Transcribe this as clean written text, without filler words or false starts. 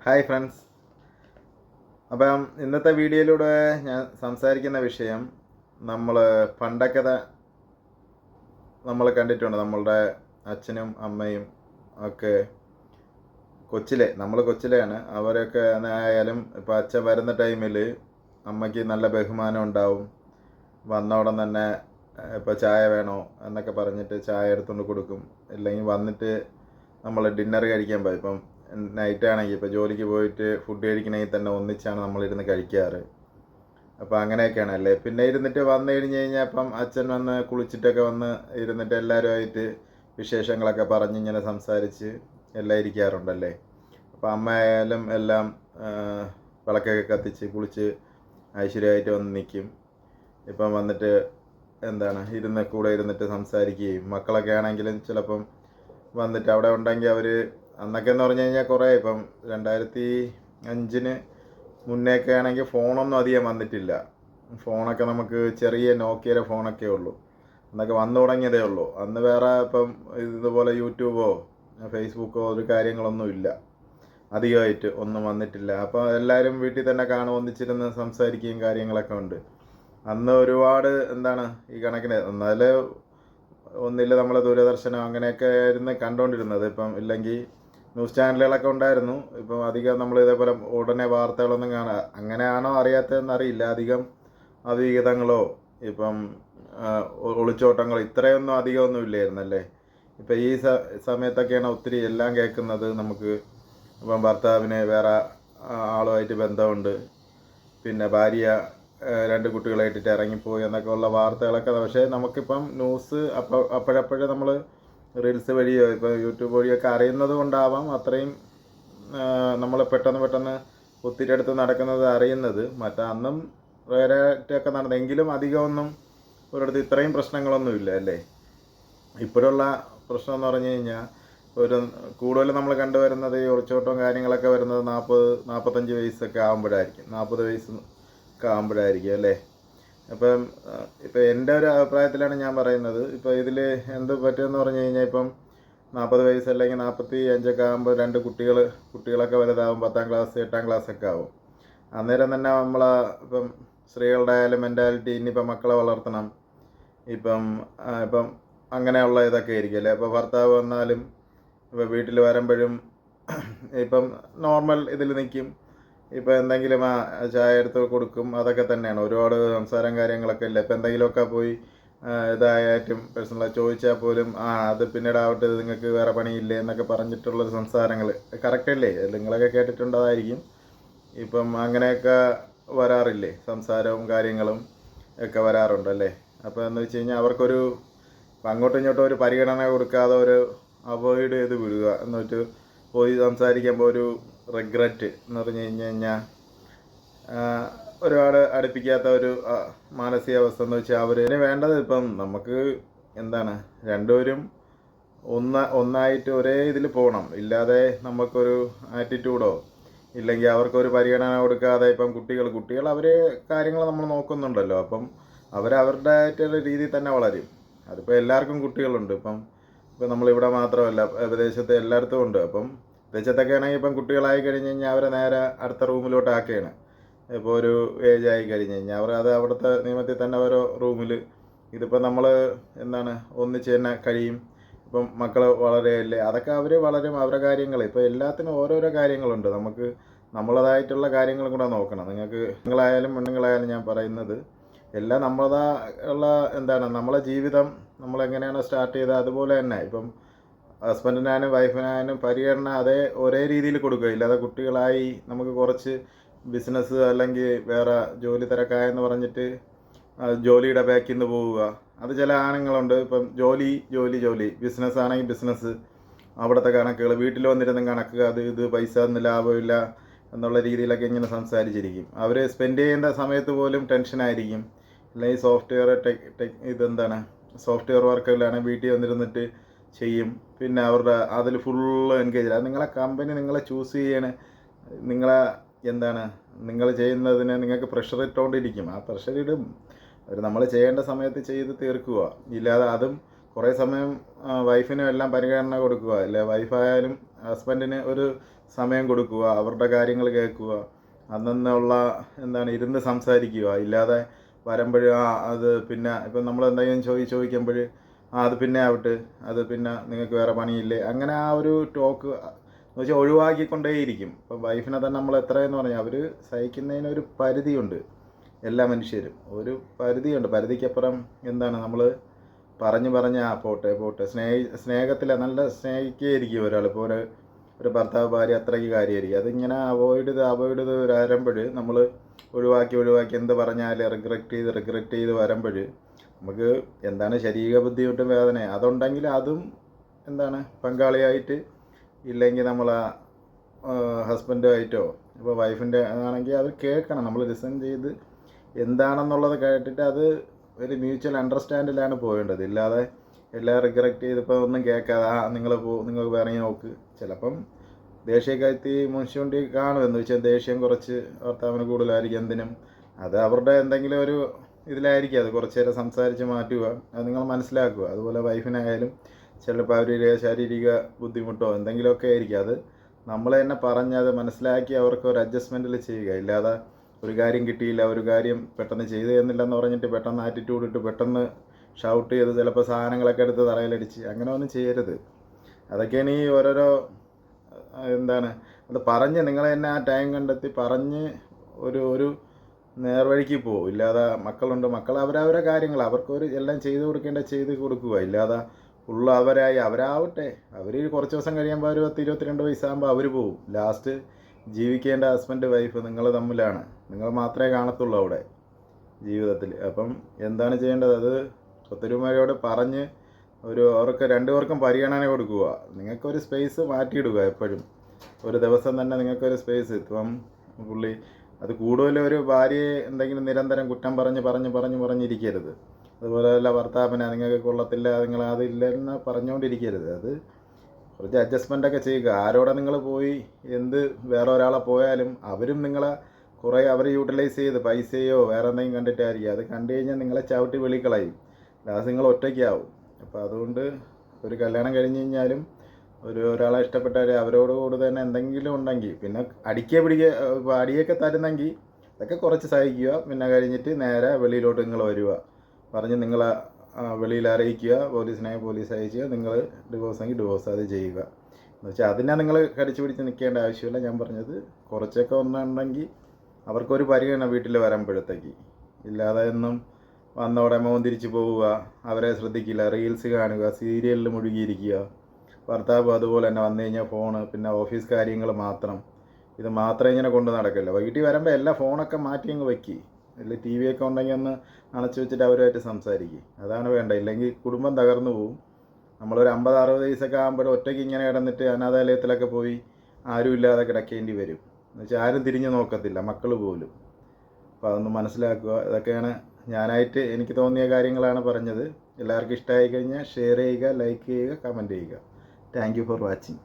Hi friends. അപ്പം ഇന്നത്തെ വീഡിയോയിലൂടെ ഞാൻ സംസാരിക്കുന്ന വിഷയം നമ്മൾ പണ്ടൊക്കെ നമ്മൾ കണ്ടിട്ടുണ്ട്. നമ്മളുടെ അച്ഛനും അമ്മയും ഒക്കെ നമ്മൾ കൊച്ചിലെയാണ്. അവരൊക്കെ ആയാലും ഇപ്പോൾ അച്ഛൻ വരുന്ന ടൈമിൽ അമ്മയ്ക്ക് നല്ല ബഹുമാനം ഉണ്ടാവും. വന്ന ഉടൻ തന്നെ ഇപ്പോൾ ചായ വേണോ എന്നൊക്കെ പറഞ്ഞിട്ട് ചായ എടുത്തുകൊണ്ട് കൊടുക്കും. ഇല്ലെങ്കിൽ വന്നിട്ട് നമ്മൾ ഡിന്നർ കഴിക്കാൻ പോയി. ഇപ്പം നൈറ്റ് ആണെങ്കിൽ ഇപ്പോൾ ജോലിക്ക് പോയിട്ട് ഫുഡ് കഴിക്കണമെങ്കിൽ തന്നെ ഒന്നിച്ചാണ് നമ്മളിരുന്ന് കഴിക്കാറ്. അപ്പോൾ അങ്ങനെയൊക്കെയാണ് അല്ലേ. പിന്നെ ഇരുന്നിട്ട് വന്നു കഴിഞ്ഞ് കഴിഞ്ഞാൽ അപ്പം അച്ഛൻ വന്ന് കുളിച്ചിട്ടൊക്കെ വന്ന് ഇരുന്നിട്ട് എല്ലാവരുമായിട്ട് വിശേഷങ്ങളൊക്കെ പറഞ്ഞ് ഇങ്ങനെ സംസാരിച്ച് എല്ലാം ഇരിക്കാറുണ്ടല്ലേ. അപ്പോൾ അമ്മ ആയാലും എല്ലാം വിളക്കൊക്കെ കത്തിച്ച് കുളിച്ച് ഐശ്വര്യമായിട്ട് വന്ന് നിൽക്കും. ഇപ്പം വന്നിട്ട് കൂടെ ഇരുന്നിട്ട് സംസാരിക്കുകയും മക്കളൊക്കെ ആണെങ്കിലും ചിലപ്പം വന്നിട്ട് അവിടെ ഉണ്ടെങ്കിൽ അവർ അന്നൊക്കെ എന്ന് പറഞ്ഞു കഴിഞ്ഞാൽ കുറേ ഇപ്പം 2005 മുന്നേയൊക്കെ ആണെങ്കിൽ ഫോണൊന്നും അധികം വന്നിട്ടില്ല. ഫോണൊക്കെ നമുക്ക് ചെറിയ നോക്കിയയുടെ ഫോണൊക്കെ ഉള്ളൂ. അന്നൊക്കെ വന്നു തുടങ്ങിയതേ ഉള്ളൂ. അന്ന് വേറെ ഇപ്പം ഇതുപോലെ യൂട്യൂബോ ഫേസ്ബുക്കോ ഒരു കാര്യങ്ങളൊന്നും ഇല്ല, അധികമായിട്ട് ഒന്നും വന്നിട്ടില്ല. അപ്പോൾ എല്ലാവരും വീട്ടിൽ തന്നെ കാണും, ഒന്നിച്ചിരുന്ന് സംസാരിക്കുകയും കാര്യങ്ങളൊക്കെ ഉണ്ട്. അന്ന് ഒരുപാട് ഈ കണക്കിന് എന്നാല് ഒന്നില്ല നമ്മൾ ദൂരദർശനം അങ്ങനെയൊക്കെ ആയിരുന്നു കണ്ടുകൊണ്ടിരുന്നത്. ഇപ്പം ഇല്ലെങ്കിൽ ന്യൂസ് ചാനലുകളൊക്കെ ഉണ്ടായിരുന്നു. ഇപ്പം അധികം നമ്മൾ ഇതേപോലെ ഉടനെ വാർത്തകളൊന്നും അങ്ങനെയാണോ അറിയാത്തതെന്നറിയില്ല. അധികം അവിഹിതങ്ങളോ ഇപ്പം ഒളിച്ചോട്ടങ്ങളോ ഇത്രയൊന്നും അധികമൊന്നും ഇല്ലായിരുന്നല്ലേ. ഇപ്പം ഈ സമയത്തൊക്കെയാണ് ഒത്തിരി എല്ലാം കേൾക്കുന്നത്. നമുക്ക് ഇപ്പം ഭർത്താവിന് വേറെ ആളുമായിട്ട് ബന്ധമുണ്ട്, പിന്നെ ഭാര്യ 2 കുട്ടികളായിട്ടിട്ട് ഇറങ്ങിപ്പോയി എന്നൊക്കെ ഉള്ള വാർത്തകളൊക്കെ. പക്ഷേ നമുക്കിപ്പം ന്യൂസ് അപ്പോഴപ്പോഴേ നമ്മൾ റീൽസ് വഴിയോ ഇപ്പോൾ യൂട്യൂബ് വഴിയൊക്കെ അറിയുന്നത് കൊണ്ടാവാം അത്രയും നമ്മൾ പെട്ടെന്ന് ഒത്തിരി അടുത്ത് നടക്കുന്നത് അറിയുന്നത്. അന്നും വേറെയൊക്കെ നടന്നെങ്കിലും അധികമൊന്നും ഒരിടത്ത് ഇത്രയും പ്രശ്നങ്ങളൊന്നും ഇല്ല അല്ലേ. ഇപ്പോഴുള്ള പ്രശ്നം എന്ന് പറഞ്ഞു കഴിഞ്ഞാൽ കൂടുതൽ നമ്മൾ കണ്ടുവരുന്നത് ഈ ഒളിച്ചോട്ടവും കാര്യങ്ങളൊക്കെ വരുന്നത് 40-45 വയസ്സൊക്കെ ആകുമ്പോഴായിരിക്കും, 40 വയസ്സൊക്കെ ആകുമ്പോഴായിരിക്കും അല്ലേ. ഇപ്പം എൻ്റെ ഒരു അഭിപ്രായത്തിലാണ് ഞാൻ പറയുന്നത്. ഇപ്പോൾ ഇതിൽ എന്ത് പറ്റുമെന്ന് പറഞ്ഞു കഴിഞ്ഞാൽ ഇപ്പം 40 വയസ്സ് അല്ലെങ്കിൽ 45 ആകുമ്പോൾ 2 കുട്ടികളൊക്കെ വലുതാവും, 10ാം ക്ലാസ് 8ാം ക്ലാസ്സൊക്കെ ആവും. അന്നേരം തന്നെ ഇപ്പം സ്ത്രീകളുടെ ആയാലും മെൻറ്റാലിറ്റി ഇനിയിപ്പം മക്കളെ വളർത്തണം, ഇപ്പം അങ്ങനെയുള്ള ഇതൊക്കെ ആയിരിക്കും അല്ലേ. അപ്പോൾ ഭർത്താവ് വന്നാലും ഇപ്പോൾ വീട്ടിൽ വരുമ്പോഴും ഇപ്പം നോർമൽ ഇതിൽ നിൽക്കും. ഇപ്പോൾ എന്തെങ്കിലും ചായ എടുത്ത് കൊടുക്കും, അതൊക്കെ തന്നെയാണ്. ഒരുപാട് സംസാരം കാര്യങ്ങളൊക്കെ ഇല്ല. ഇപ്പോൾ എന്തെങ്കിലുമൊക്കെ പോയി ഇതായിട്ടും പേഴ്സണലായി ചോദിച്ചാൽ പോലും അത് പിന്നീടാവട്ടെ, നിങ്ങൾക്ക് വേറെ പണിയില്ലേ എന്നൊക്കെ പറഞ്ഞിട്ടുള്ളൊരു സംസാരങ്ങൾ കറക്റ്റ് അല്ലേ. നിങ്ങളൊക്കെ കേട്ടിട്ടുണ്ടതായിരിക്കും. ഇപ്പം അങ്ങനെയൊക്കെ വരാറില്ലേ, സംസാരവും കാര്യങ്ങളും ഒക്കെ വരാറുണ്ടല്ലേ. അപ്പോൾ എന്ന് വെച്ച് കഴിഞ്ഞാൽ അവർക്കൊരു അങ്ങോട്ടും ഇങ്ങോട്ടും ഒരു പരിഗണന കൊടുക്കാതെ ഒരു അവോയ്ഡ് ചെയ്ത് വിടുക എന്ന് വെച്ച് പോയി സംസാരിക്കുമ്പോൾ ഒരു റിഗ്രറ്റ് എന്ന് പറഞ്ഞു കഴിഞ്ഞാൽ ഒരുപാട് അടുപ്പിക്കാത്ത ഒരു മാനസികാവസ്ഥ എന്ന് വെച്ചാൽ അവരിന് വേണ്ടത് ഇപ്പം നമുക്ക് രണ്ടുപേരും ഒന്നായിട്ട് ഒരേ ഇതിൽ പോകണം. ഇല്ലാതെ നമുക്കൊരു ആറ്റിറ്റ്യൂഡോ ഇല്ലെങ്കിൽ അവർക്കൊരു പരിഗണന കൊടുക്കാതെ ഇപ്പം കുട്ടികൾ അവർ കാര്യങ്ങൾ നമ്മൾ നോക്കുന്നുണ്ടല്ലോ. അപ്പം അവരവരുടെ ആയിട്ടുള്ള രീതിയിൽ തന്നെ വളരും. അതിപ്പോൾ എല്ലാവർക്കും കുട്ടികളുണ്ട്. ഇപ്പം നമ്മളിവിടെ മാത്രമല്ല, വിദേശത്ത് എല്ലായിടത്തും ഉണ്ട്. അപ്പം വിദേശത്തൊക്കെ ആണെങ്കിൽ ഇപ്പം കുട്ടികളായി കഴിഞ്ഞ് കഴിഞ്ഞാൽ അവരെ നേരെ അടുത്ത റൂമിലോട്ട് ആക്കുകയാണ്. ഇപ്പോൾ ഒരു ഏജ് ആയി കഴിഞ്ഞ് കഴിഞ്ഞാൽ അത് അവിടുത്തെ നിയമത്തിൽ തന്നെ ഓരോ റൂമിൽ. ഇതിപ്പോൾ നമ്മൾ ഒന്നിച്ച് തന്നെ കഴിയും. ഇപ്പം മക്കൾ വളരെയല്ലേ, അതൊക്കെ അവർ വളരും, അവരുടെ കാര്യങ്ങൾ. ഇപ്പോൾ എല്ലാത്തിനും ഓരോരോ കാര്യങ്ങളുണ്ട്. നമുക്ക് നമ്മളതായിട്ടുള്ള കാര്യങ്ങളും കൂടെ നോക്കണം. നിങ്ങളായാലും പെണ്ണുങ്ങളായാലും ഞാൻ പറയുന്നത് എല്ലാം നമ്മളതായുള്ള നമ്മളെ ജീവിതം നമ്മളെങ്ങനെയാണ് സ്റ്റാർട്ട് ചെയ്തത് അതുപോലെ തന്നെ ഇപ്പം ഹസ്ബൻഡിനായാലും വൈഫിനായാലും പരിഗണന ഒരേ രീതിയിൽ കൊടുക്കുക. ഇല്ലാതെ കുട്ടികളായി നമുക്ക് കുറച്ച് ബിസിനസ് അല്ലെങ്കിൽ വേറെ ജോലി തിരക്കായെന്ന് പറഞ്ഞിട്ട് ജോലിയുടെ ബാക്കിൽ നിന്ന് പോവുക. അത് ചില ആണുങ്ങളുണ്ട്. ഇപ്പം ജോലി ബിസിനസ് ആണെങ്കിൽ ബിസിനസ്, അവിടുത്തെ കണക്കുകൾ, വീട്ടിൽ വന്നിരുന്നും കണക്ക്, ഇത് പൈസ ഒന്നും ലാഭമില്ല എന്നുള്ള രീതിയിലൊക്കെ ഇങ്ങനെ സംസാരിച്ചിരിക്കും. അവർ സ്പെൻഡ് ചെയ്യേണ്ട സമയത്ത് പോലും ടെൻഷനായിരിക്കും. അല്ലെങ്കിൽ സോഫ്റ്റ്വെയർ വർക്കുകളാണ് വീട്ടിൽ വന്നിരുന്നിട്ട് ചെയ്യും. പിന്നെ അവരുടെ അതിൽ ഫുള്ള് എൻഗേജ്. അത് നിങ്ങളെ കമ്പനി നിങ്ങളെ ചൂസ് ചെയ്യണ, നിങ്ങളെ നിങ്ങൾ ചെയ്യുന്നതിന് നിങ്ങൾക്ക് പ്രഷർ ഇട്ടുകൊണ്ടിരിക്കും. ആ പ്രഷർ ഇടും അവർ. നമ്മൾ ചെയ്യേണ്ട സമയത്ത് ചെയ്ത് തീർക്കുക. ഇല്ലാതെ അതും കുറേ സമയം വൈഫിനും എല്ലാം പരിഗണന കൊടുക്കുക, അല്ലെ വൈഫായാലും ഹസ്ബൻഡിന് ഒരു സമയം കൊടുക്കുക, അവരുടെ കാര്യങ്ങൾ കേൾക്കുക, അന്നുള്ള എന്താണ് ഇരുന്ന് സംസാരിക്കുക. ഇല്ലാതെ വരുമ്പോൾ അത് പിന്നെ ഇപ്പം നമ്മൾ എന്തെങ്കിലും ചോദിക്കുമ്പോൾ അത് പിന്നെ ആവട്ടെ, അത് പിന്നെ നിങ്ങൾക്ക് വേറെ പണിയില്ലേ, അങ്ങനെ ആ ഒരു ടോക്ക് എന്ന് വെച്ചാൽ ഒഴിവാക്കിക്കൊണ്ടേയിരിക്കും. ഇപ്പം വൈഫിനെ തന്നെ നമ്മൾ എത്രയെന്ന് പറഞ്ഞാൽ അവർ സഹിക്കുന്നതിനൊരു പരിധിയുണ്ട്. എല്ലാ മനുഷ്യരും ഒരു പരിധിയുണ്ട്. പരിധിക്കപ്പുറം എന്താണ് നമ്മൾ പറഞ്ഞ് പോട്ടെ സ്നേഹത്തിൽ നല്ല സ്നേഹിക്കുകയായിരിക്കും ഒരാൾ. ഇപ്പോൾ ഒരു ഭർത്താവ് ഭാര്യ അത്രയ്ക്ക് കാര്യമായിരിക്കും. അതിങ്ങനെ അവോയ്ഡ് ചെയ്ത് വരുമ്പോൾ നമ്മൾ ഒഴിവാക്കി എന്ത് പറഞ്ഞാൽ റിഗ്രറ്റ് ചെയ്ത് വരുമ്പോൾ നമുക്ക് എന്താണ് ശരീര ബുദ്ധിമുട്ടും വേദന അതുണ്ടെങ്കിൽ അതും എന്താണ് പങ്കാളിയായിട്ട് ഇല്ലെങ്കിൽ നമ്മൾ ഹസ്ബൻഡുമായിട്ടോ ഇപ്പോൾ വൈഫിൻ്റെ ആണെങ്കിൽ അത് കേൾക്കണം. നമ്മൾ ലിസൺ ചെയ്ത് എന്താണെന്നുള്ളത് കേട്ടിട്ട് അത് ഒരു മ്യൂച്വൽ അണ്ടർസ്റ്റാൻഡിലാണ് പോകേണ്ടത്. ഇല്ലാതെ എല്ലാം റിഗ്രറ്റ് ചെയ്തിപ്പോൾ ഒന്നും കേൾക്കാതെ നിങ്ങൾക്ക് ഇറങ്ങി നോക്ക്. ചിലപ്പം ദേഷ്യക്കാത്തി മുൻഷുണ്ടി കാണും. എന്ന് വെച്ചാൽ ദേഷ്യം കുറച്ച് ഭർത്താവിന് കൂടുതലായിരിക്കും. എന്തിനും അത് അവരുടെ എന്തെങ്കിലും ഒരു ഇതിലായിരിക്കും. അത് കുറച്ച് നേരം സംസാരിച്ച് മാറ്റുക, അത് നിങ്ങൾ മനസ്സിലാക്കുക. അതുപോലെ വൈഫിനായാലും ചിലപ്പോൾ അവരുടെ ശാരീരിക ബുദ്ധിമുട്ടോ എന്തെങ്കിലുമൊക്കെ ആയിരിക്കും. അത് നമ്മൾ തന്നെ പറഞ്ഞ് അത് മനസ്സിലാക്കി അവർക്ക് ഒരു അഡ്ജസ്റ്റ്മെൻറ്റിൽ ചെയ്യുക. ഇല്ലാതെ ഒരു കാര്യം കിട്ടിയില്ല, ഒരു കാര്യം പെട്ടെന്ന് ചെയ്തു തന്നില്ലെന്ന് പറഞ്ഞിട്ട് പെട്ടെന്ന് ആറ്റിറ്റ്യൂഡ് ഇട്ട് പെട്ടെന്ന് ഷൗട്ട് ചെയ്ത് ചിലപ്പോൾ സാധനങ്ങളൊക്കെ എടുത്ത് തറയിലടിച്ച് അങ്ങനെ ഒന്നും ചെയ്യരുത്. അതൊക്കെയാണ് ഈ ഓരോരോ എന്താണ് അത് പറഞ്ഞ് നിങ്ങൾ തന്നെ ആ ടൈം കണ്ടെത്തി പറഞ്ഞ് ഒരു നേർവഴിക്ക് പോകും. ഇല്ലാതെ മക്കൾ അവരവരെ കാര്യങ്ങൾ അവർക്കൊരു എല്ലാം ചെയ്ത് കൊടുക്കുക. ഇല്ലാതെ ഉള്ള അവരാവട്ടെ, അവർ കുറച്ച് ദിവസം കഴിയുമ്പോൾ അവർ 22 വയസ്സാകുമ്പോൾ അവർ പോകും. ലാസ്റ്റ് ജീവിക്കേണ്ട ഹസ്ബൻഡ് വൈഫ് നിങ്ങൾ തമ്മിലാണ്. നിങ്ങൾ മാത്രമേ കാണത്തുള്ളൂ അവിടെ ജീവിതത്തിൽ. അപ്പം എന്താണ് ചെയ്യേണ്ടത്? അത് ഒത്തൊരുമയോട് പറഞ്ഞ് അവർക്ക് രണ്ടുപേർക്കും പരിഗണന കൊടുക്കുക. നിങ്ങൾക്കൊരു സ്പേസ് മാറ്റിയിടുക. എപ്പോഴും ഒരു ദിവസം തന്നെ നിങ്ങൾക്കൊരു സ്പേസ്. ഇപ്പം പുള്ളി അത് കൂടുതൽ ഒരു ഭാര്യയെ എന്തെങ്കിലും നിരന്തരം കുറ്റം പറഞ്ഞിരിക്കരുത്. അതുപോലെ അല്ല ഭർത്താവിനെ നിങ്ങൾക്ക് കൊള്ളത്തില്ല, നിങ്ങൾ അതില്ലെന്ന് പറഞ്ഞുകൊണ്ടിരിക്കരുത്. അത് കുറച്ച് അഡ്ജസ്റ്റ്മെൻ്റൊക്കെ ചെയ്യുക. ആരോടെ നിങ്ങൾ പോയി വേറെ ഒരാളെ പോയാലും അവരും നിങ്ങളെ കുറേ അവർ യൂട്ടിലൈസ് ചെയ്ത് പൈസയോ വേറെ എന്തെങ്കിലും കണ്ടിട്ടായിരിക്കും. അത് കണ്ടു കഴിഞ്ഞാൽ നിങ്ങളെ ചവിട്ടി വെളിക്കളയും. ലാസ്റ്റ് നിങ്ങൾ ഒറ്റയ്ക്കാവും. അപ്പോൾ അതുകൊണ്ട് ഒരു കല്യാണം കഴിഞ്ഞ് കഴിഞ്ഞാലും ഒരാളെ ഇഷ്ടപ്പെട്ടാൽ അവരോട് കൂടി തന്നെ എന്തെങ്കിലും ഉണ്ടെങ്കിൽ പിന്നെ അടിയൊക്കെ തരുന്നെങ്കിൽ അതൊക്കെ കുറച്ച് സഹിക്കുക. പിന്നെ കഴിഞ്ഞിട്ട് നേരെ വെളിയിലോട്ട് നിങ്ങൾ വരിക, പറഞ്ഞ് നിങ്ങളെ വെളിയിൽ അറിയിക്കുക. പോലീസ് അയക്കുക. നിങ്ങൾ ഡിവോഴ്സെങ്കിൽ ഡിവോഴ്സ് അത് ചെയ്യുക. എന്ന് വെച്ചാൽ അതിനെ നിങ്ങൾ കടിച്ചു പിടിച്ച് നിൽക്കേണ്ട ആവശ്യമില്ല. ഞാൻ പറഞ്ഞത് കുറച്ചൊക്കെ ഒന്നുണ്ടെങ്കിൽ അവർക്കൊരു പരിഗണന വീട്ടിൽ വരുമ്പോഴത്തേക്ക്. ഇല്ലാതെ എന്നും വന്നോടെ തിരിച്ച് പോവുക, അവരെ ശ്രദ്ധിക്കില്ല, റീൽസ് കാണുക, സീരിയലിൽ മുഴുകിയിരിക്കുക. ഭർത്താവ് അതുപോലെ തന്നെ വന്നു കഴിഞ്ഞാൽ ഫോണ്, പിന്നെ ഓഫീസ് കാര്യങ്ങൾ മാത്രം. ഇത് മാത്രം ഇങ്ങനെ കൊണ്ട് നടക്കില്ല. വൈകിട്ട് വരുമ്പോൾ എല്ലാ ഫോണൊക്കെ മാറ്റി അങ്ങ് വയ്ക്കുക. അല്ലെങ്കിൽ TV ഒക്കെ ഉണ്ടെങ്കിൽ ഒന്ന് അണച്ചു വെച്ചിട്ട് അവരുമായിട്ട് സംസാരിക്കുക. അതാണ് വേണ്ട. ഇല്ലെങ്കിൽ കുടുംബം തകർന്നു പോവും. നമ്മളൊരു 50-60 വയസ്സൊക്കെ ആകുമ്പോൾ ഒറ്റയ്ക്ക് ഇങ്ങനെ കിടന്നിട്ട് അനാഥാലയത്തിലൊക്കെ പോയി ആരും ഇല്ലാതെ കിടക്കേണ്ടി വരും. എന്നുവെച്ചാൽ ആരും തിരിഞ്ഞു നോക്കത്തില്ല, മക്കൾ പോലും. അപ്പോൾ അതൊന്ന് മനസ്സിലാക്കുക. ഇതൊക്കെയാണ് ഞാനായിട്ട് എനിക്ക് തോന്നിയ കാര്യങ്ങളാണ് പറഞ്ഞത്. എല്ലാവർക്കും ഇഷ്ടമായി കഴിഞ്ഞാൽ ഷെയർ ചെയ്യുക, ലൈക്ക് ചെയ്യുക, കമൻറ്റ് ചെയ്യുക. Thank you for watching.